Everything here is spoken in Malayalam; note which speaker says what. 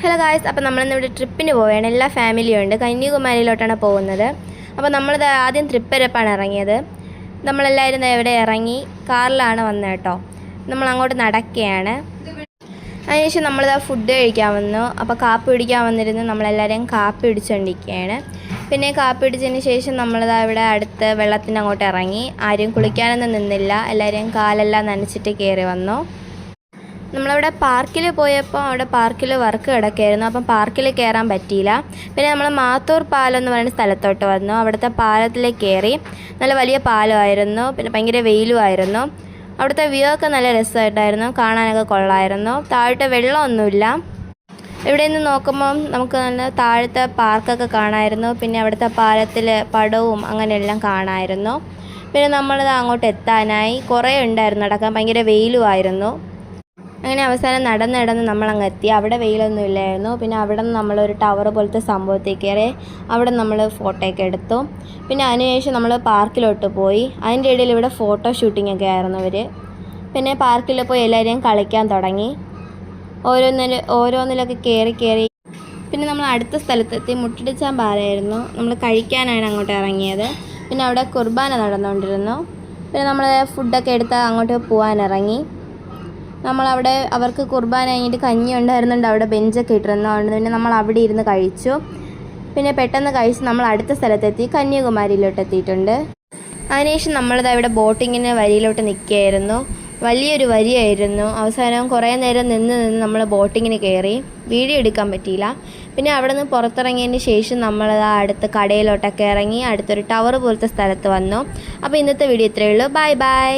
Speaker 1: ഹലോ ഗായ്സ്, അപ്പോൾ നമ്മളിന്നിവിടെ ട്രിപ്പിന് പോവുകയാണ്. എല്ലാ ഫാമിലിയും ഉണ്ട്. കന്യാകുമാരിയിലോട്ടാണ് പോകുന്നത്. അപ്പോൾ നമ്മളിത് ആദ്യം തൃപ്പരപ്പാണ് ഇറങ്ങിയത്. നമ്മളെല്ലാവരും ഇവിടെ ഇറങ്ങി കാറിലാണ് വന്നത് കേട്ടോ. നമ്മൾ അങ്ങോട്ട് നടക്കുകയാണ്. അതിനുശേഷം നമ്മളിതാ ഫുഡ് കഴിക്കാൻ വന്നു. അപ്പോൾ കാപ്പി പിടിക്കാൻ വന്നിരുന്ന് നമ്മളെല്ലാവരെയും കാപ്പി പിടിച്ചുകൊണ്ടിരിക്കുകയാണ്. പിന്നെ കാപ്പി പിടിച്ചതിന് ശേഷം നമ്മളിതാ ഇവിടെ അടുത്ത് വെള്ളത്തിന് അങ്ങോട്ട് ഇറങ്ങി. ആരും കുളിക്കാനൊന്നും നിന്നില്ല. എല്ലാവരെയും കാലെല്ലാം നനച്ചിട്ട് കയറി വന്നു. നമ്മളവിടെ പാർക്കിൽ പോയപ്പോൾ അവിടെ പാർക്കിൽ വർക്ക് കിടക്കുകയായിരുന്നു. അപ്പം പാർക്കിൽ കയറാൻ പറ്റിയില്ല. പിന്നെ നമ്മൾ മാത്തൂർ പാലം എന്ന് പറയുന്ന സ്ഥലത്തോട്ട് വന്നു. അവിടുത്തെ പാലത്തിലേക്ക് കയറി. നല്ല വലിയ പാലമായിരുന്നു. പിന്നെ ഭയങ്കര വെയിലുമായിരുന്നു. അവിടുത്തെ വ്യൂ ഒക്കെ നല്ല രസമായിട്ടായിരുന്നു. കാണാനൊക്കെ കൊള്ളായിരുന്നു. താഴത്തെ വെള്ളമൊന്നുമില്ല. ഇവിടെ നിന്ന് നോക്കുമ്പം നമുക്ക് നല്ല താഴത്തെ പാർക്കൊക്കെ കാണാമായിരുന്നു. പിന്നെ അവിടുത്തെ പാലത്തിൽ പടവും അങ്ങനെയെല്ലാം കാണാമായിരുന്നു. പിന്നെ നമ്മളിത് അങ്ങോട്ട് എത്താനായി. കുറേ ഉണ്ടായിരുന്നു നടക്കാൻ. ഭയങ്കര വെയിലുമായിരുന്നു. അങ്ങനെ അവസാനം നടന്ന് നമ്മളങ്ങ് എത്തി. അവിടെ വെയിലൊന്നും ഇല്ലായിരുന്നു. പിന്നെ അവിടെ നിന്ന് നമ്മളൊരു ടവർ പോലത്തെ സംഭവത്തിൽ കയറി. അവിടെ നമ്മൾ ഫോട്ടോയൊക്കെ എടുത്തു. പിന്നെ അതിനുശേഷം നമ്മൾ പാർക്കിലോട്ട് പോയി. അതിൻ്റെ ഇടയിൽ ഇവിടെ ഫോട്ടോ ഷൂട്ടിങ്ങൊക്കെ ആയിരുന്നു ഇവർ. പിന്നെ പാർക്കിൽ പോയി എല്ലാവരെയും കളിക്കാൻ തുടങ്ങി. ഓരോന്നിലൊക്കെ കയറി. പിന്നെ നമ്മൾ അടുത്ത സ്ഥലത്തെത്തി. മുട്ടിടിച്ചാൻ പാലായിരുന്നു. നമ്മൾ കഴിക്കാനാണ് അങ്ങോട്ട് ഇറങ്ങിയത്. പിന്നെ അവിടെ കുർബാന നടന്നുകൊണ്ടിരുന്നു. പിന്നെ നമ്മൾ ഫുഡൊക്കെ എടുത്ത് അങ്ങോട്ട് പോകാനിറങ്ങി. നമ്മളവിടെ അവർക്ക് കുർബാന കഴിഞ്ഞിട്ട് കഞ്ഞി ഉണ്ടായിരുന്നുണ്ട്. അവിടെ ബെഞ്ചൊക്കെ ഇട്ടിരുന്നു. അതുകൊണ്ട് പിന്നെ നമ്മൾ അവിടെ ഇരുന്ന് കഴിച്ചു. പിന്നെ പെട്ടെന്ന് കഴിച്ച് നമ്മൾ അടുത്ത സ്ഥലത്തെത്തി. കന്യാകുമാരിയിലോട്ട് എത്തിയിട്ടുണ്ട്. അതിനുശേഷം നമ്മളിത് അവിടെ ബോട്ടിങ്ങിന് വരിയിലോട്ട് നിൽക്കുകയായിരുന്നു. വലിയൊരു വരിയായിരുന്നു. അവസാനം കുറേ നേരം നിന്ന് നമ്മൾ ബോട്ടിങ്ങിന് കയറി. വീഡിയോ എടുക്കാൻ പറ്റിയില്ല. പിന്നെ അവിടെ നിന്ന് പുറത്തിറങ്ങിയതിന് ശേഷം നമ്മളത് അടുത്ത കടയിലോട്ടൊക്കെ ഇറങ്ങി അടുത്തൊരു ടവർ പോലത്തെ സ്ഥലത്ത് വന്നു. അപ്പോൾ ഇന്നത്തെ വീഡിയോ ഇത്രയേ ഉള്ളൂ. ബൈ.